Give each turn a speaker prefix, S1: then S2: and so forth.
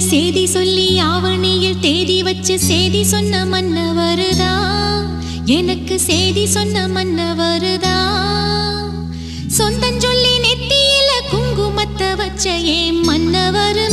S1: சேதி சொல்லி ஆவணியில் தேதி வச்சு சேதி சொன்ன மன்னவருதா, எனக்கு சேதி சொன்ன மன்னவருதா. சொந்தம் சொல்லி நெத்தியில குங்குமத்தை வச்ச ஏன் மன்னவரு